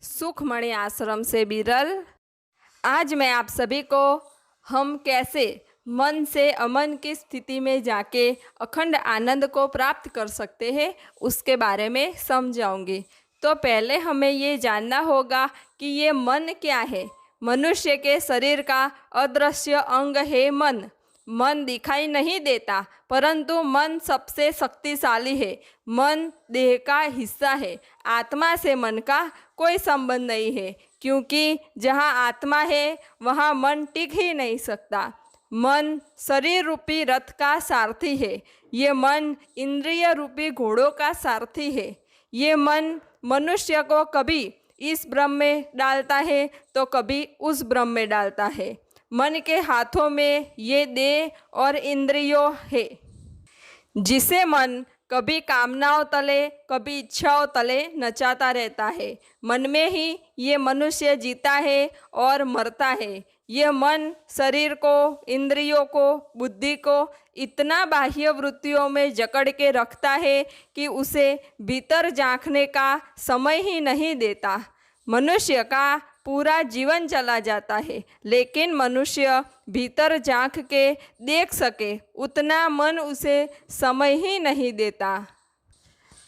सुखमणि आश्रम से बिरल। आज मैं आप सभी को हम कैसे मन से अमन की स्थिति में जाके अखंड आनंद को प्राप्त कर सकते हैं उसके बारे में समझाऊंगी। तो पहले हमें ये जानना होगा कि ये मन क्या है। मनुष्य के शरीर का अदृश्य अंग है मन। मन दिखाई नहीं देता, परंतु मन सबसे शक्तिशाली है। मन देह का हिस्सा है। आत्मा से मन का कोई संबंध नहीं है, क्योंकि जहाँ आत्मा है वहाँ मन टिक ही नहीं सकता। मन शरीर रूपी रथ का सारथी है। ये मन इंद्रिय रूपी घोड़ों का सारथी है। ये मन मनुष्य को कभी इस भ्रम में डालता है तो कभी उस भ्रम में डालता है। मन के हाथों में ये देह और इंद्रियों है, जिसे मन कभी कामनाओं तले कभी इच्छाओं तले नचाता रहता है। मन में ही ये मनुष्य जीता है और मरता है। ये मन शरीर को, इंद्रियों को, बुद्धि को इतना बाह्य वृत्तियों में जकड़ के रखता है कि उसे भीतर झांकने का समय ही नहीं देता। मनुष्य का पूरा जीवन चला जाता है, लेकिन मनुष्य भीतर झांक के देख सके उतना मन उसे समय ही नहीं देता।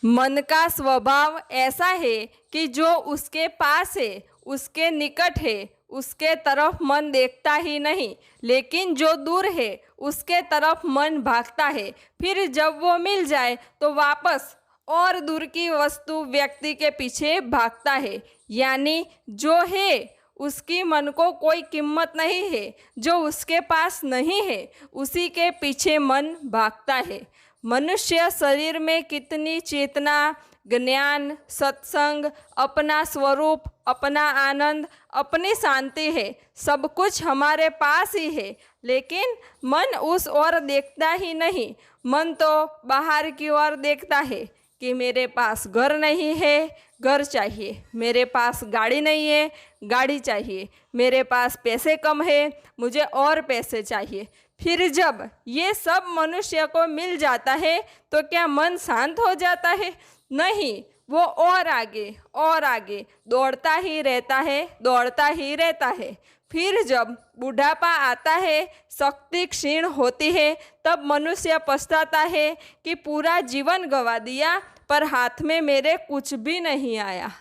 मन का स्वभाव ऐसा है कि जो उसके पास है, उसके निकट है, उसके तरफ मन देखता ही नहीं, लेकिन जो दूर है उसके तरफ मन भागता है। फिर जब वो मिल जाए तो वापस और दूर की वस्तु, व्यक्ति के पीछे भागता है। यानी जो है उसकी मन को कोई कीमत नहीं है, जो उसके पास नहीं है उसी के पीछे मन भागता है। मनुष्य शरीर में कितनी चेतना, ज्ञान, सत्संग, अपना स्वरूप, अपना आनंद, अपनी शांति है, सब कुछ हमारे पास ही है, लेकिन मन उस ओर देखता ही नहीं। मन तो बाहर की ओर देखता है कि मेरे पास घर नहीं है, घर चाहिए। मेरे पास गाड़ी नहीं है, गाड़ी चाहिए। मेरे पास पैसे कम है, मुझे और पैसे चाहिए। फिर जब ये सब मनुष्य को मिल जाता है तो क्या मन शांत हो जाता है? नहीं, वो और आगे दौड़ता ही रहता है, दौड़ता ही रहता है। फिर जब बुढ़ापा आता है, शक्ति क्षीण होती है, तब मनुष्य पछताता है कि पूरा जीवन गंवा दिया, पर हाथ में मेरे कुछ भी नहीं आया।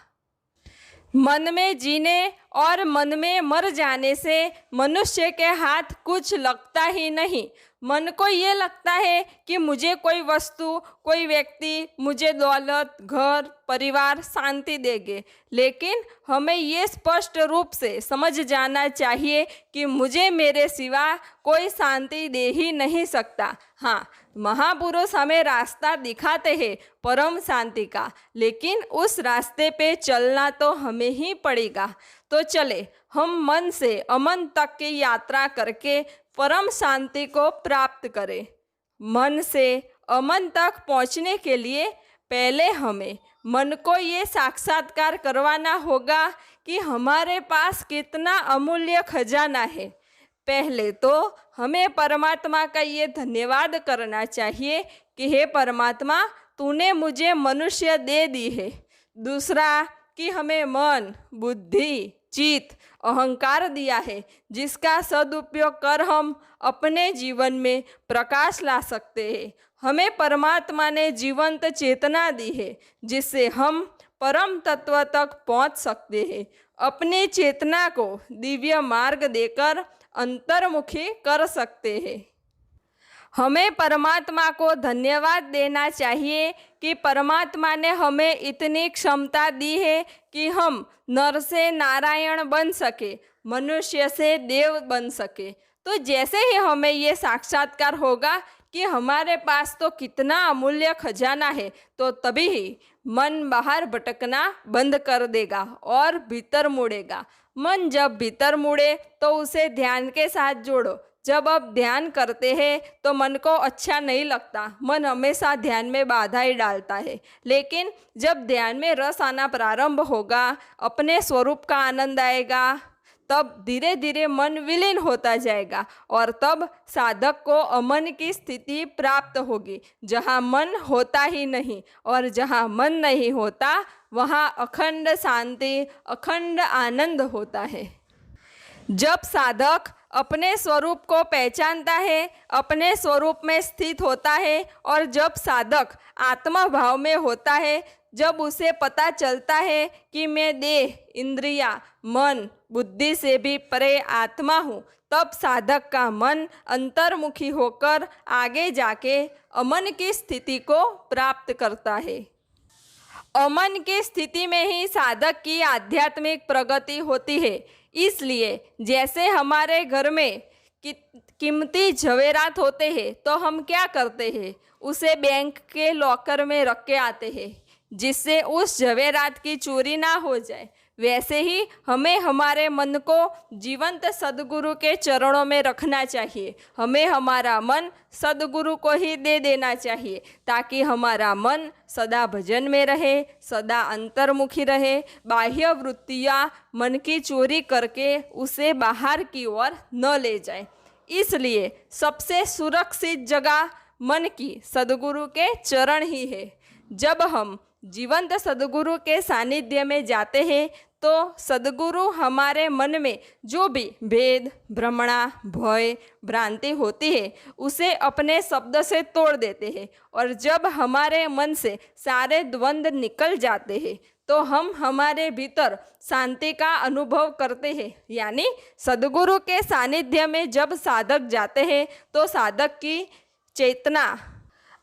मन में जीने और मन में मर जाने से मनुष्य के हाथ कुछ लगता ही नहीं। मन को ये लगता है कि मुझे कोई वस्तु, कोई व्यक्ति, मुझे दौलत, घर, परिवार, शांति देंगे, लेकिन हमें ये स्पष्ट रूप से समझ जाना चाहिए कि मुझे मेरे सिवा कोई शांति दे ही नहीं सकता। हाँ, महापुरुष हमें रास्ता दिखाते हैं परम शांति का, लेकिन उस रास्ते पे चलना तो हमें ही पड़ेगा। तो चले हम मन से अमन तक की यात्रा करके परम शांति को प्राप्त करें। मन से अमन तक पहुंचने के लिए पहले हमें मन को ये साक्षात्कार करवाना होगा कि हमारे पास कितना अमूल्य खजाना है। पहले तो हमें परमात्मा का ये धन्यवाद करना चाहिए कि हे परमात्मा, तूने मुझे मनुष्य दे दी है। दूसरा कि हमें मन, बुद्धि, चित्त, अहंकार दिया है, जिसका सदुपयोग कर हम अपने जीवन में प्रकाश ला सकते हैं। हमें परमात्मा ने जीवंत चेतना दी है, जिससे हम परम तत्व तक पहुंच सकते हैं। अपनी चेतना को दिव्य मार्ग देकर अंतर्मुखी कर सकते हैं। हमें परमात्मा को धन्यवाद देना चाहिए कि परमात्मा ने हमें इतनी क्षमता दी है कि हम नर से नारायण बन सके, मनुष्य से देव बन सके। तो जैसे ही हमें ये साक्षात्कार होगा कि हमारे पास तो कितना अमूल्य खजाना है, तो तभी ही मन बाहर भटकना बंद कर देगा और भीतर मुड़ेगा। मन जब भीतर मुड़े तो उसे ध्यान के साथ जोड़ो। जब आप ध्यान करते हैं तो मन को अच्छा नहीं लगता, मन हमेशा ध्यान में बाधा ही डालता है। लेकिन जब ध्यान में रस आना प्रारंभ होगा, अपने स्वरूप का आनंद आएगा, तब धीरे धीरे मन विलीन होता जाएगा और तब साधक को अमन की स्थिति प्राप्त होगी। जहाँ मन होता ही नहीं और जहाँ मन नहीं होता वहाँ अखंड शांति, अखंड आनंद होता है। जब साधक अपने स्वरूप को पहचानता है, अपने स्वरूप में स्थित होता है और जब साधक आत्मा भाव में होता है, जब उसे पता चलता है कि मैं देह, इंद्रिया, मन, बुद्धि से भी परे आत्मा हूँ, तब साधक का मन अंतर्मुखी होकर आगे जाके अमन की स्थिति को प्राप्त करता है। अमन की स्थिति में ही साधक की आध्यात्मिक प्रगति होती है। इसलिए जैसे हमारे घर में कीमती जवेरात होते हैं तो हम क्या करते हैं, उसे बैंक के लॉकर में रख के आते हैं जिससे उस जवेरात की चोरी ना हो जाए। वैसे ही हमें हमारे मन को जीवंत सद्गुरु के चरणों में रखना चाहिए। हमें हमारा मन सद्गुरु को ही दे देना चाहिए ताकि हमारा मन सदा भजन में रहे, सदा अंतर्मुखी रहे, बाह्य वृत्तियाँ मन की चोरी करके उसे बाहर की ओर न ले जाए। इसलिए सबसे सुरक्षित जगह मन की सद्गुरु के चरण ही है। जब हम जीवंत सद्गुरु के सानिध्य में जाते हैं तो सद्गुरु हमारे मन में जो भी भेद, भ्रमणा, भय, भ्रांति होती है उसे अपने शब्द से तोड़ देते हैं और जब हमारे मन से सारे द्वंद्व निकल जाते हैं तो हम हमारे भीतर शांति का अनुभव करते हैं। यानी सद्गुरु के सानिध्य में जब साधक जाते हैं तो साधक की चेतना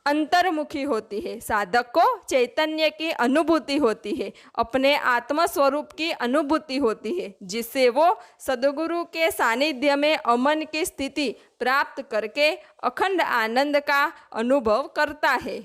अंतर्मुखी होती है, साधक को चैतन्य की अनुभूति होती है, अपने आत्म स्वरूप की अनुभूति होती है, जिससे वो सद्गुरु के सानिध्य में अमन की स्थिति प्राप्त करके अखंड आनंद का अनुभव करता है।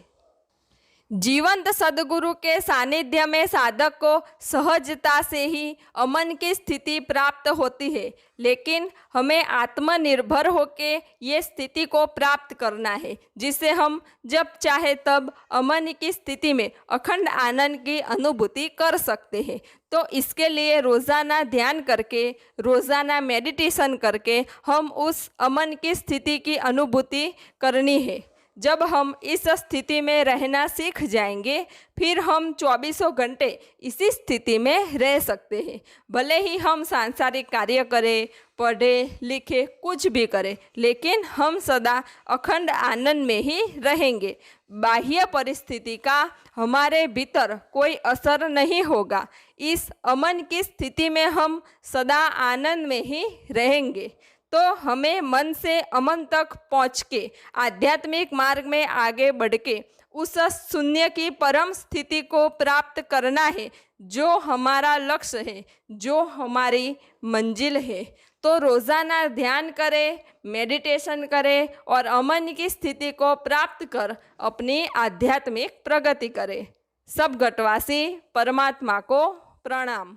जीवंत सद्गुरु के सानिध्य में साधक को सहजता से ही अमन की स्थिति प्राप्त होती है, लेकिन हमें आत्मनिर्भर होके ये स्थिति को प्राप्त करना है जिससे हम जब चाहे तब अमन की स्थिति में अखंड आनंद की अनुभूति कर सकते हैं। तो इसके लिए रोज़ाना ध्यान करके, रोज़ाना मेडिटेशन करके हम उस अमन की स्थिति की अनुभूति करनी है। जब हम इस स्थिति में रहना सीख जाएंगे फिर हम 24 घंटे इसी स्थिति में रह सकते हैं। भले ही हम सांसारिक कार्य करें, पढ़े लिखे, कुछ भी करें, लेकिन हम सदा अखंड आनंद में ही रहेंगे। बाह्य परिस्थिति का हमारे भीतर कोई असर नहीं होगा। इस अमन की स्थिति में हम सदा आनंद में ही रहेंगे। तो हमें मन से अमन तक पहुँच के आध्यात्मिक मार्ग में आगे बढ़ के उस शून्य की परम स्थिति को प्राप्त करना है जो हमारा लक्ष्य है, जो हमारी मंजिल है। तो रोज़ाना ध्यान करें, मेडिटेशन करें और अमन की स्थिति को प्राप्त कर अपनी आध्यात्मिक प्रगति करें। सब घटवासी परमात्मा को प्रणाम।